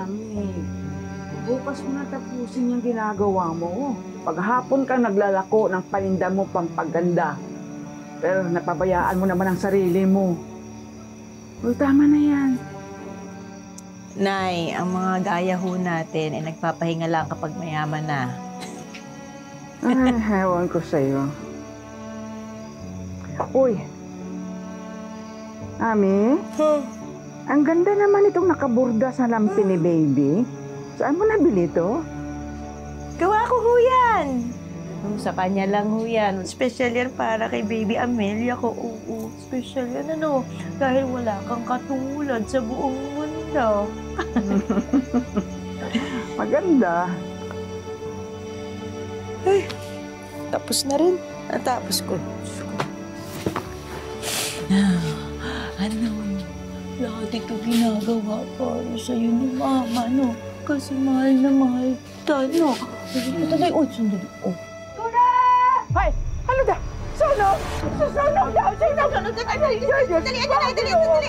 Ami. Bukas mo na tapusin yung ginagawa mo. Paghapon ka naglalako ng paninda mo pampaganda. Pero napabayaan mo naman ang sarili mo. Uy, tama na yan. Nay, ang mga gaya ho natin ay nagpapahinga lang kapag mayaman na. Ay, ewan ko sa'yo. Uy. Ami? Ang ganda naman itong nakaburda sa lampi ni baby. Saan mo nabili ito? Gawa ko ho yan! Sa kanya lang ho yan. Special yan para kay baby Amelia ko. Oo, special yan ano. Dahil wala kang katulad sa buong mundo. Maganda. Ay, tapos na rin. Natapos ko. Ano? Lahat ito ginagawa para sa'yo ni Mama, no? Kasi mahal na mahal tayo. Tatay, sandali. Hoy! Ano da? Sunog! Susunog daw! Sunog! Sunog! Dali! Dali!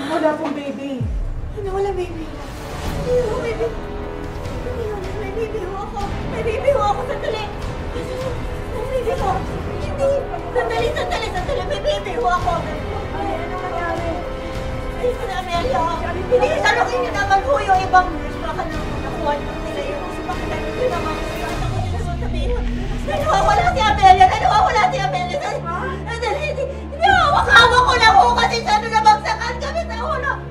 Wala pong baby. Ano, wala baby? Ano, baby? May baby ho ako. May baby ho ako. Sandali. May baby ho. Hindi. Sandali. May baby ho ako. Ay, ano nangyari? Ay, si Amelia. Hindi, tanongin niyo naman ho yung ibang nurse. Baka nakuha niyo nila yung bakit niyo naman. Ako niyo naman sabihin. Nawawala si Amelia. Sandali. Hindi, hawak-hawak ko lang ho kasi siya nabagsakan kami sa ulo.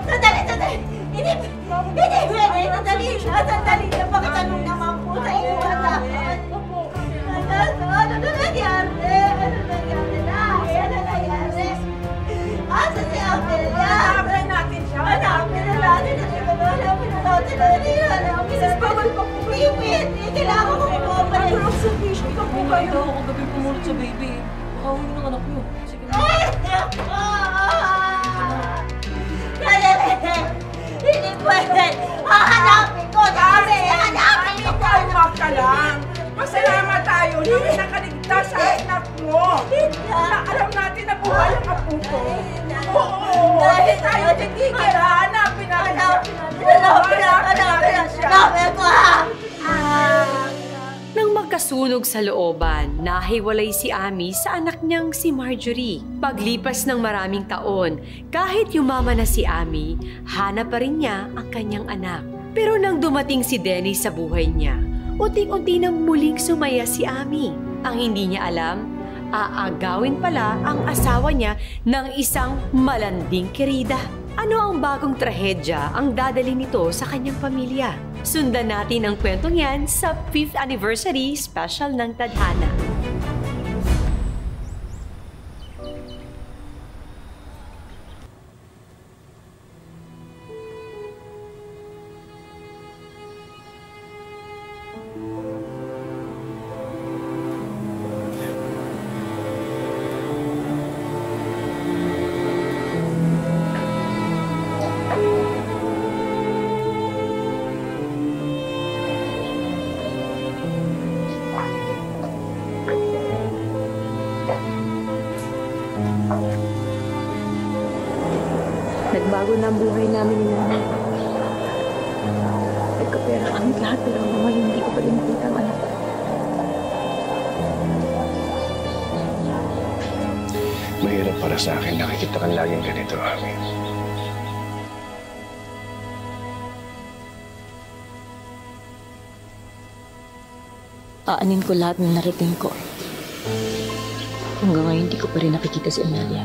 Sandali! Hindi pwede! Sandali! Pakitanong naman po sa iyo. Ano nangyari? Ano nangyari? Asa si Amelia? Hanapin natin siya. Hanapin na natin. Mrs. Bawal pa po kayo. Hindi, kailangan ko po pa rin. Ang observation pa po kayo. Ako gabi pumunod sa baby. Pakawin ng anak niyo. Sige na. Hindi pwede! Hahanapin ko! Hanapin ko! Kalma ka lang. Masalamat tayo na may nakaligtas sa anak mo. Na alam natin na buhay ang apo ko. Oo! Hindi tayo titigil. Hanapin natin siya. Hanapin ko ha! Nang magkasunog sa looban, nahiwalay si Ami sa anak niyang si Marjorie. Paglipas ng maraming taon, kahit yumama na si Ami, hanap pa rin niya ang kanyang anak. Pero nang dumating si Dennis sa buhay niya, unti-unti nang muling sumaya si Ami. Ang hindi niya alam, aagawin pala ang asawa niya ng isang malanding kirida. Ano ang bagong trahedya ang dadali nito sa kanyang pamilya? Sundan natin ang kwentong yan sa 5th anniversary special ng Tadhana. Nagbago na ang buhay namin ni Nanay. Nagkapera kami lahat, pero hanggang ngayon hindi ko pa rin nakita ang anak ko. Mahirap para sa akin. Nakikita kang laging ganito, Ami. Aanin ko lahat ng narating ko. Hanggang ngayon hindi ko pa rin nakikita si Amelia.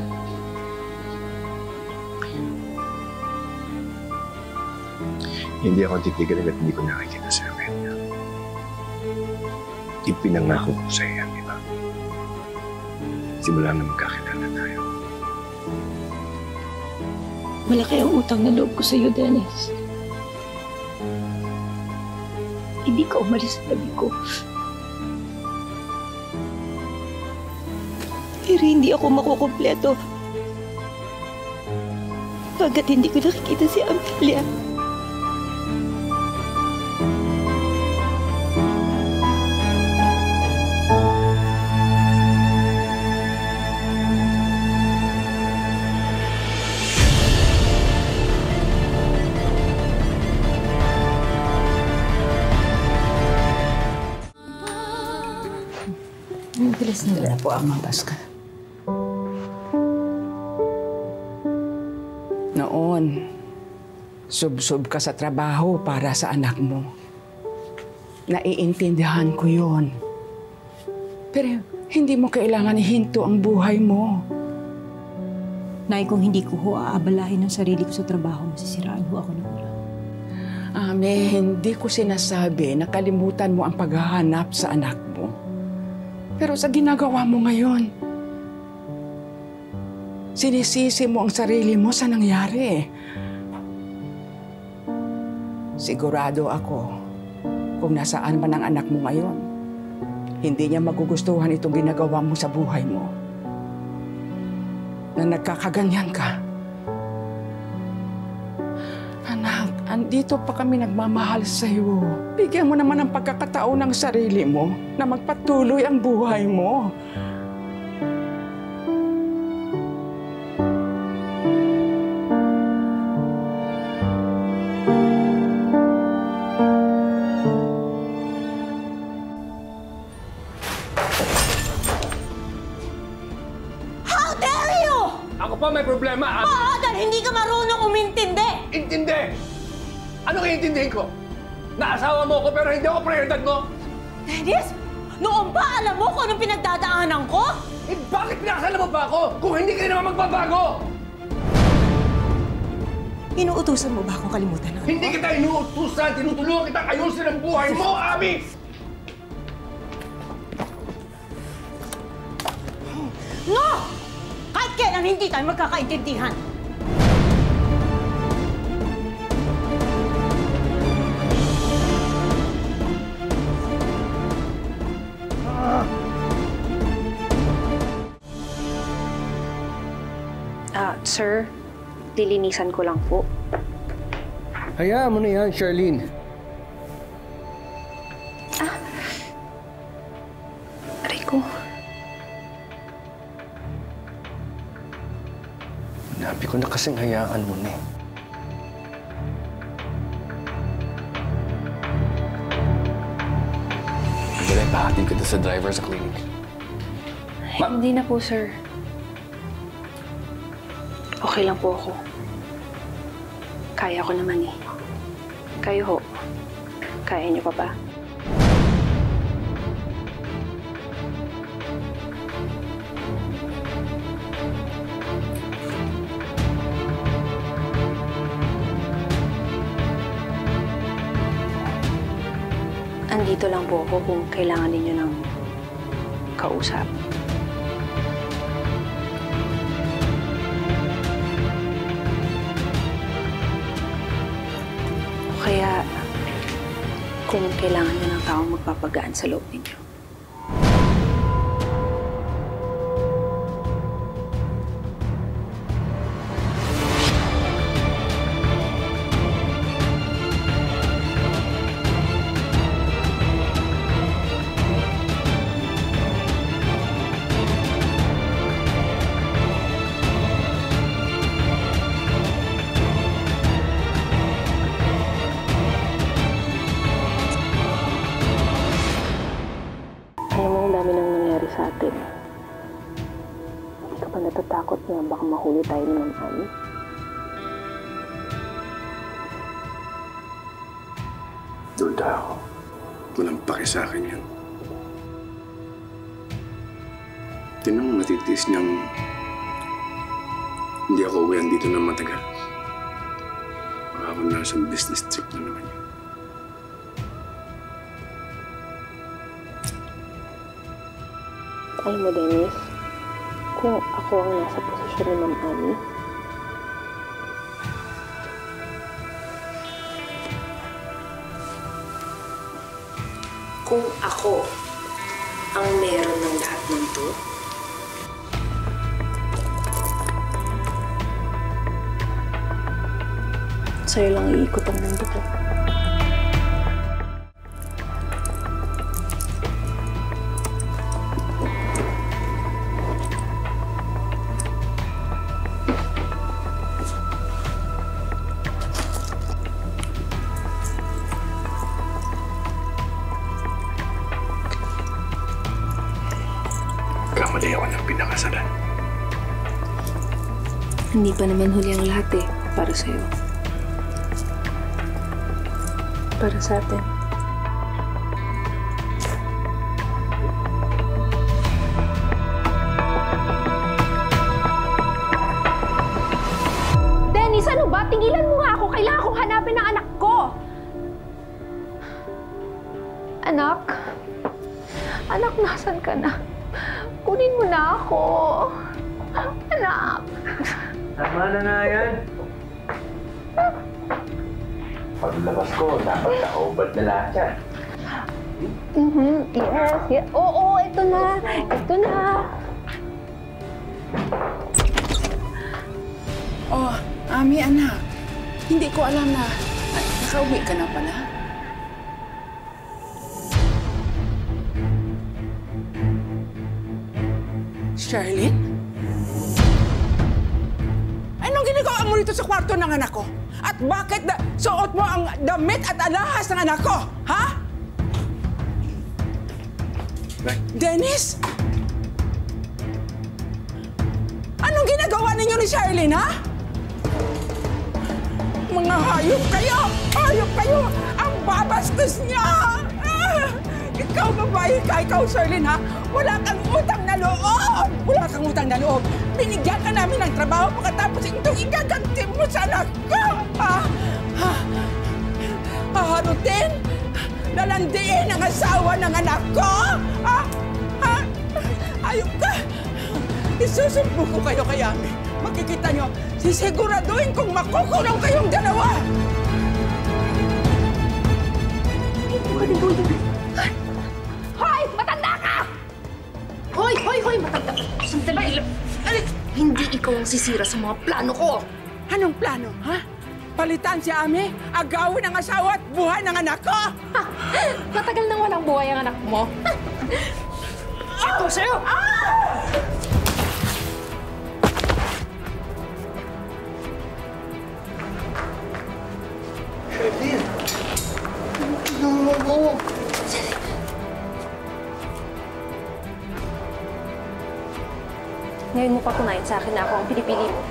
Hindi ako titigil at hindi ko nakikita si Amelia. Ipinangako ko sa iyo, di ba? Simula na magkakilala tayo. Malaki ang utang na loob ko sa iyo, Dennis. Hindi ka umalis sa tabi ko. Pero hindi ako makukumpleto pagkat hindi ko nakikita si Amelia. Ang bilis nila po ang mabas ka. Noon, sub-sub ka sa trabaho para sa anak mo. Naiintindihan ko yun. Pero hindi mo kailangan ihinto ang buhay mo. Nay, kung hindi ko ho aabalahin ang sarili ko sa trabaho, masisiraan ho ako ng ulo. Ame, hindi ko sinasabi na kalimutan mo ang paghahanap sa anak mo. Pero sa ginagawa mo ngayon, sinisisi mo ang sarili mo sa nangyari. Sigurado ako kung nasaan man ang anak mo ngayon, hindi niya magugustuhan itong ginagawa mo sa buhay mo. Na nagkakaganyan ka. Anak, andito pa kami nagmamahal sa iyo. Bigyan mo naman ng pagkakataon ng sarili mo na magpatuloy ang buhay mo. How dare you! Ako pa may problema, Ami. Oo, dahil hindi ka marunong umintindi! Intindi! Ano kaya intindihin ko? Naasawa mo ko pero hindi ako prioridad mo? Dennis, noon ba alam mo kung anong pinagdadaanan ko? Eh bakit pinakasala mo ba ako kung hindi ka naman magbabago? Inuutusan mo ba akong kalimutan ng Hindi kita inuutusan, tinutulungan kita ayusin ang buhay mo, Ami! No! Kahit kailan hindi tayo magkakaintindihan. Sir, lilinisan ko lang po. Hayaan mo na yan, Charlene. Aray ko. Nabi ko na kasing hayaan mo na eh. Wala, pahatid ko sa driver sa clinic. Hindi na po, sir. Okay lang po ako. Kaya ko naman eh. Kayo ho. Kaya niyo pa ba? Andito lang po ako kung kailangan ninyo ng kausap. Kaya, kung kailangan nyo ng taong magpapagaan sa loob ninyo. dami nang nangyari sa atin. Hindi ka pa natatakot na baka mahuli tayo ni Ma'am Ami? Duda ako. Walang paki sa akin yan. Tinang matitiis niyang hindi ako uwihan dito na matagal. Baka ako nasa business trip na naman yun. Alam mo, Dennis, kung ako ang nasa posisyon ni Ma'am Ami, kung ako ang meron ng lahat ng to, sa'yo lang iikot ang mundo ko. Kamali ako ng pinakasalan. Hindi pa naman huli ang lahat eh, para sa'yo. Para sa atin. Dennis, ano ba? Tingilan mo nga ako. Kailangan kong hanapin ang anak ko. Anak? Anak, nasan ka na? Kunin mo na ako. Anak. Tama na nga yan. Paglabas ko, dapat nakaubad na lahat yan. Yes. Oo, ito na. Ito na. Oh, Ami, anak. Hindi ko alam na nakauwi ka na pala. Charlene? Anong ginagawa mo dito sa kwarto ng anak ko? At bakit suot mo ang damit at alahas ng anak ko? Ha? Dennis? Anong ginagawa ninyo ni Charlene, ha? Mga hayop kayo! Hayop kayo! Ang babastos niya! Ikaw, babae ka, ikaw, Charlene, ha? Wala kang utang na loob! Wala kang utang na loob! Binigyan ka namin ng trabaho pagkatapos itong igaganti mo sa anak ko! Haharutin? Lalandiin ang asawa ng anak ko? Ayok ka! Isusumpo ko kayo kay Ami. Makikita nyo, sisiguraduhin kong makukulong kayong dalawa! Hoy! Matanda ka! Hoy! Matanda! Sandali! Hindi ikaw ang sisira sa mga plano ko! Anong plano, ha? Palitan si Ami, agawin ang asawa at buhay ng anak ko! Matagal nang walang buhay ang anak mo. Ito sa'yo! Charlene! No! Ngayon mo patunayan sa akin na ako ang pinipili mo.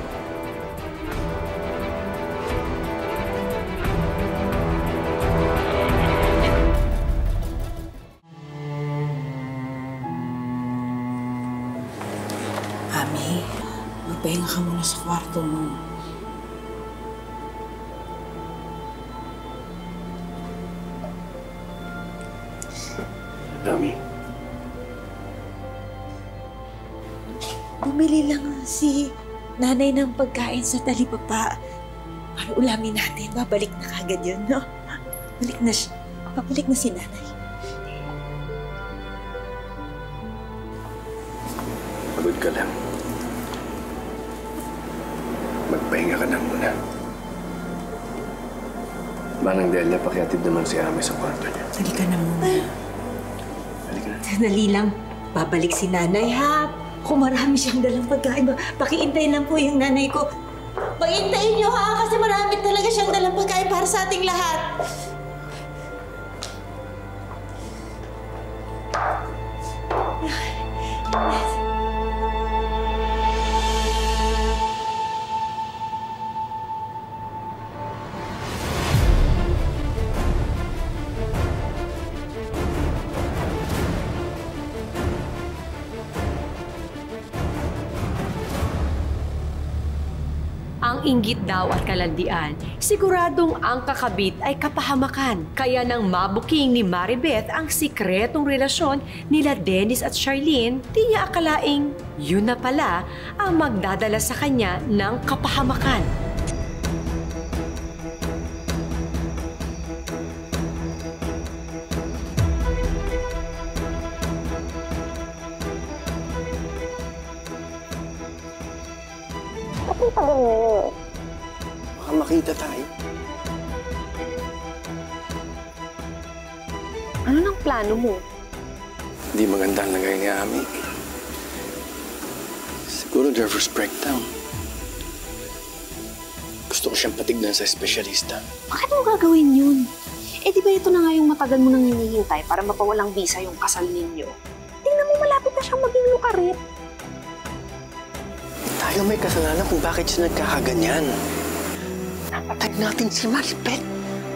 Ami, magpahinga ka muna sa kwarto mo. Ami, Bumili lang si nanay ng pagkain sa talipapa. Para ulamin natin, babalik na kagad yun, no? Balik na siya. Babalik na si nanay. pagod ka lang. Magpahinga ka na muna. Manang Delia, pakiatid naman si Ami sa kwarto niya. Halika na muna. Halika na. Sandali lang. Babalik si nanay, ha? Kung marami siyang dalang pagkain, pakiintayin lang po yung nanay ko. Pakintayin niyo, ha? Kasi marami talaga siyang dalang pagkain para sa ating lahat. Ang inggit daw at kalandian, siguradong ang kakabit ay kapahamakan. Kaya nang mabuking ni Maribeth ang sikretong relasyon nila Dennis at Charlene, di niya akalaing yun na pala ang magdadala sa kanya ng kapahamakan. Bakit pa ganyan? Baka makita tayo. Ano nang plano mo? Hindi maganda ang lagay ni Ami. Siguro nervous breakdown. Gusto ko siyang patignan sa espesyalista. Bakit mo gagawin yun? Eh di ba ito na nga yung matagal mo nang hinihintay para mapawalang visa yung kasal ninyo? Tingnan mo, malapit na siyang maging lukarit. Tayo may kasalanan kung bakit siya nagkakaganyan. Napatay natin si Maribeth.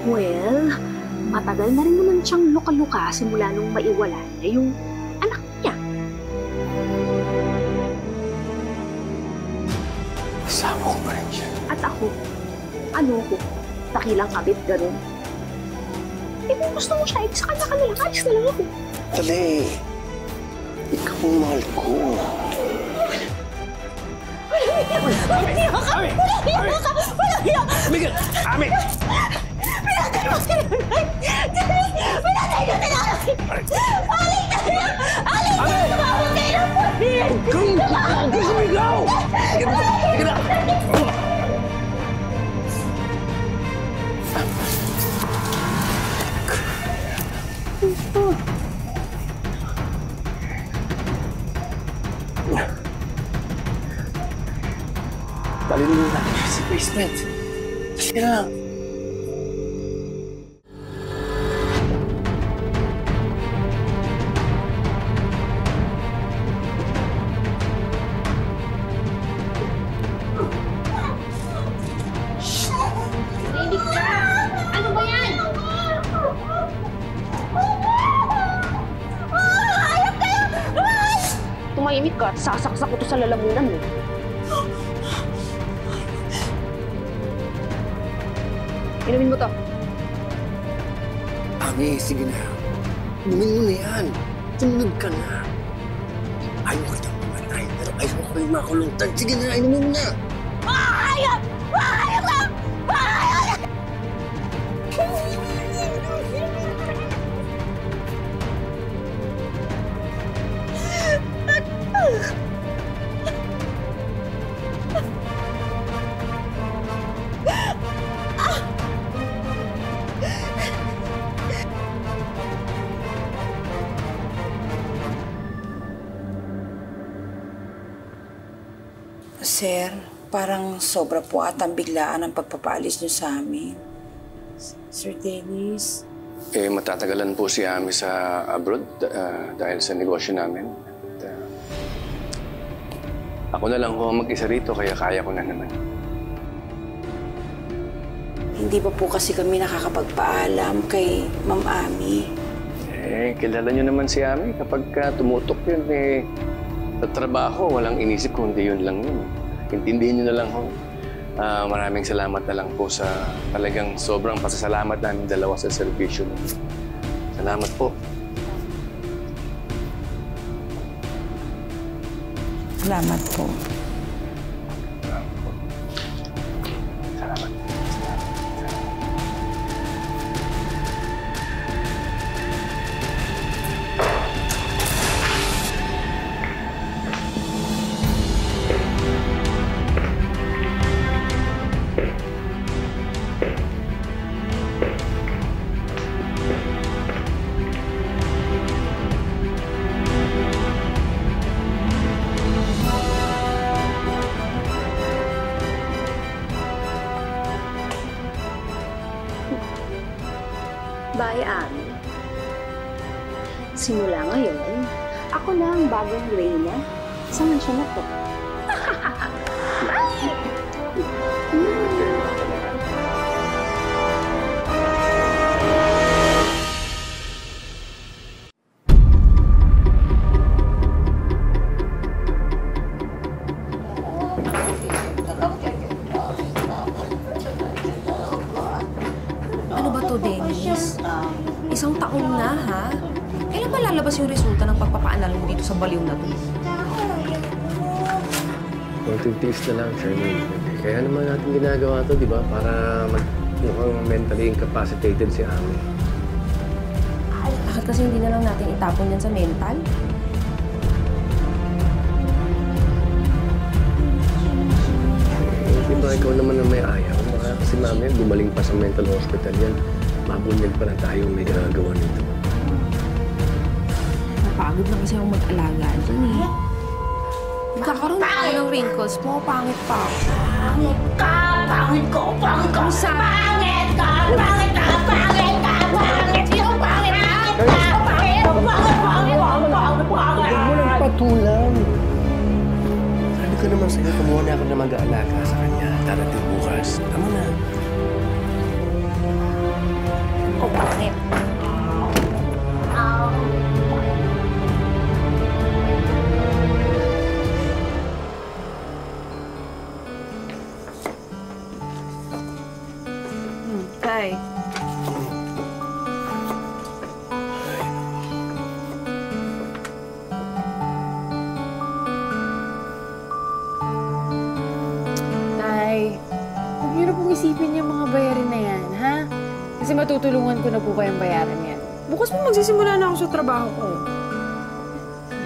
Well, matagal na rin naman siyang luka-luka simula nung maiwala niya yung anak niya. Kasama ko pa rin siya. At ako, ano ko? Dakilang kabit, ganun. Eh kung gusto mo siya, sa kanya ka na lang. Ayos na lang ako. Dali. Ikaw ang mahal ko. Walang hiya ka! Walang hiya ka! Walang hiya ka! Miguel! Ami! Pinatay mo si Nanay! Pinatay mo si Nanay! Aling na siya! Aling na siya! Mamatay na po siya! Huwag kang sumigaw! Sige na! Palilin natin siya sa basement. Sige na. Rinig ka! Ano ba yan? Hayop kayo! Tumahimik ka at sasaksak ko to sa lalamunan mo. Inumin mo to. Ami, sige na. Inumin mo na yan. Tumunog ka na. Ayaw ko itong mamatay, pero ayaw ko yung makulungtan. Sige na, inumin mo na. Hayop! Hayop ka! Hayop! Sir, parang sobra po at ang biglaan ang pagpapaalis niyo sa amin. Sir Dennis? Eh, matatagalan po si Ami sa abroad dahil sa negosyo namin. At, ako na lang ho mag-isa rito, kaya kaya ko na naman. Hindi ba po kasi kami nakakapagpaalam kay Ma'am Ami? Eh, kilala niyo naman si Ami. Kapag tumutok yun, eh, sa trabaho, walang inisip kundi yun lang yun. Intindihin niyo na lang ho. Maraming salamat na lang po sa talagang sobrang pasasalamat namin dalawa sa servisyo mo. Salamat po. Salamat po. Salamat. Bye, Ami. Simula ngayon, ako lang bagong Reyna sa mansyon na to. Ano ba to, Dennis? Isang taon na, ha? Kailan ba lalabas yung resulta ng pagpapaanal mo dito sa baliw na to? Konting tiis na lang, Charmaine. Kaya naman natin ginagawa to, di ba? Para mukhang mentally incapacitated si Ami. Bakit kasi hindi na lang natin itapon yan sa mental? Di ba ikaw naman ang may ayaw? Kasi mami, gumaling pa sa mental hospital yan. Mabunyag pa na tayo may ginagawa nito. Napagod na kasi akong mag-alaga dyan eh. Nagkakaroon na ako ng wrinkles mo, pangit pa ako. Pangit ka! Pangit ko! Pangit ko! Pangit ka! Pangit ka! Pangit ka! Pangit! Sino pangit? Pangit ka! Pangit! Pangit! Pangit! Pangit! Pangit! Huwag mo lang patulang. Sabi ko naman sa'yo, kumuha na ako na mag-aalaga sa kanya. Darating bukas. Tama na. O pangit. Tay. Tay, huwag niyo na pong isipin yung mga bayarin na yan, ha? Kasi matutulungan ko na po kayong bayaran yan. Bukas po magsisimula na ako sa trabaho ko.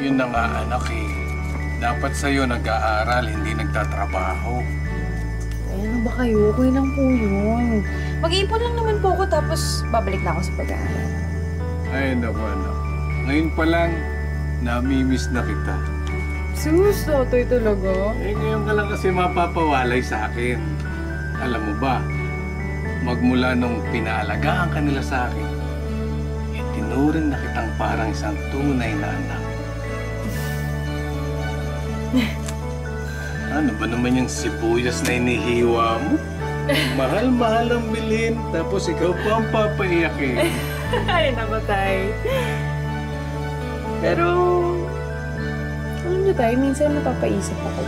Yun na nga, anak eh. Dapat sa'yo nag-aaral, hindi nagtatrabaho. Ay, ano ba kayo? Okay lang po yun. Mag-iipon lang naman po ako tapos babalik na ako sa pag-aaral. Ay, naku anak. Ngayon pa lang, nami-miss na kita. Sus, totoy talaga. Eh, ngayon ka lang kasi mapapawalay sa akin. Alam mo ba, magmula nung pinaalagaan ka nila sa akin, eh, tinuring na kitang parang isang tunay na anak. Ano ba naman yung sibuyas na inihiwa mo? Mahal-mahal ang bilhin, tapos ikaw pa ang papaiyakin. Ay, namatay. Pero, alam niyo tayo, minsan napapaisip ako.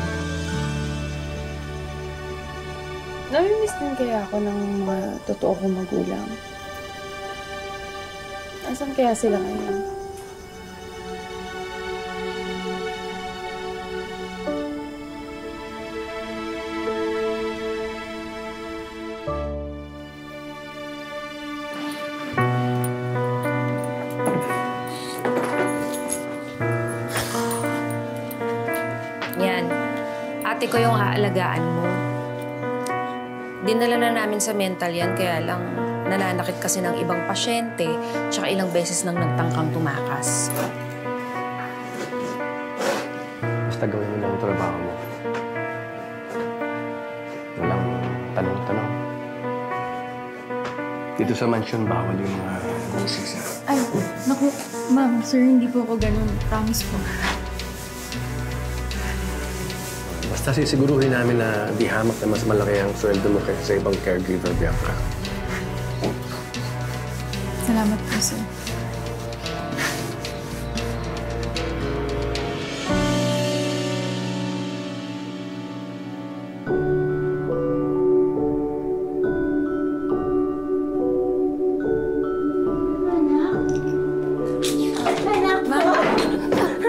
Namimiss din kaya ako ng mga totoo kong magulang. Asan kaya sila ngayon? Yan. Ate ko yung aalagaan mo. Dinala na namin sa mental yan, kaya lang nananakit kasi ng ibang pasyente, tsaka ilang beses nang nagtangkang tumakas. Basta gawin mo lang ang trabaho mo. Walang tanong-tanong. Dito sa mansyon, bawal yung mga musik. Ay, naku, ma'am, sir, hindi po ako ganun. Promise po. Basta sisiguruhin namin na di hamak na mas malaki ang sweldo mo kaysa sa ibang caregiver, Bianca. Salamat po, sir.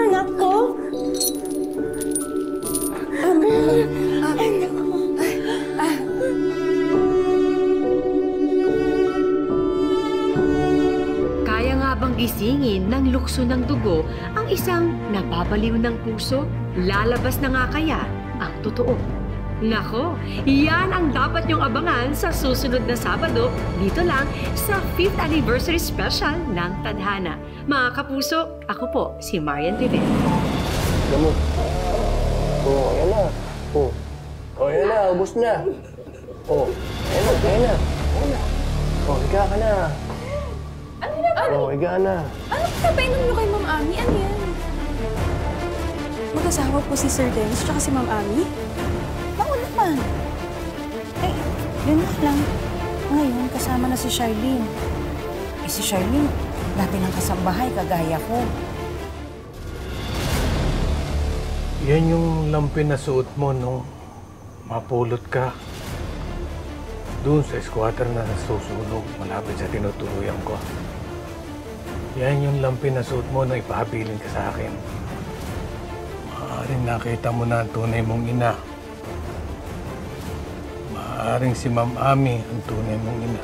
Anak ko? Kaya nga bang gisingin ng lukso ng dugo ang isang nababaliw ng puso? Lalabas na nga kaya ang totoo? Nako, yan ang dapat niyong abangan sa susunod na Sabado dito lang sa 5th Anniversary Special ng Tadhana. Mga kapuso, ako po si Marian Rivera. Alam mo. Ayan na. Ayan na, ubos na. Ayan na. Higa ka na. Ano? Higa na. Ano pinapainom niyo kay Ma'am Ami? Ano yan? mag-asawa po si Sir Dennis tsaka si Ma'am Ami? Oo naman. Eh, yun nga lang. Ngayon, kasama na si Charlene. Eh, si Charlene, dati ng kasambahay, kagaya ko. Yan yung lampi na suot mo nung mapulot ka. Doon sa squatter na nasusunog malapit sa tinutuluyan ko. Yan yung lampi na suot mo nung ipahabilin ka sa akin. Maaaring nakita mo na ang tunay mong ina. Maaaring si Ma'am Ami ang tunay mong ina.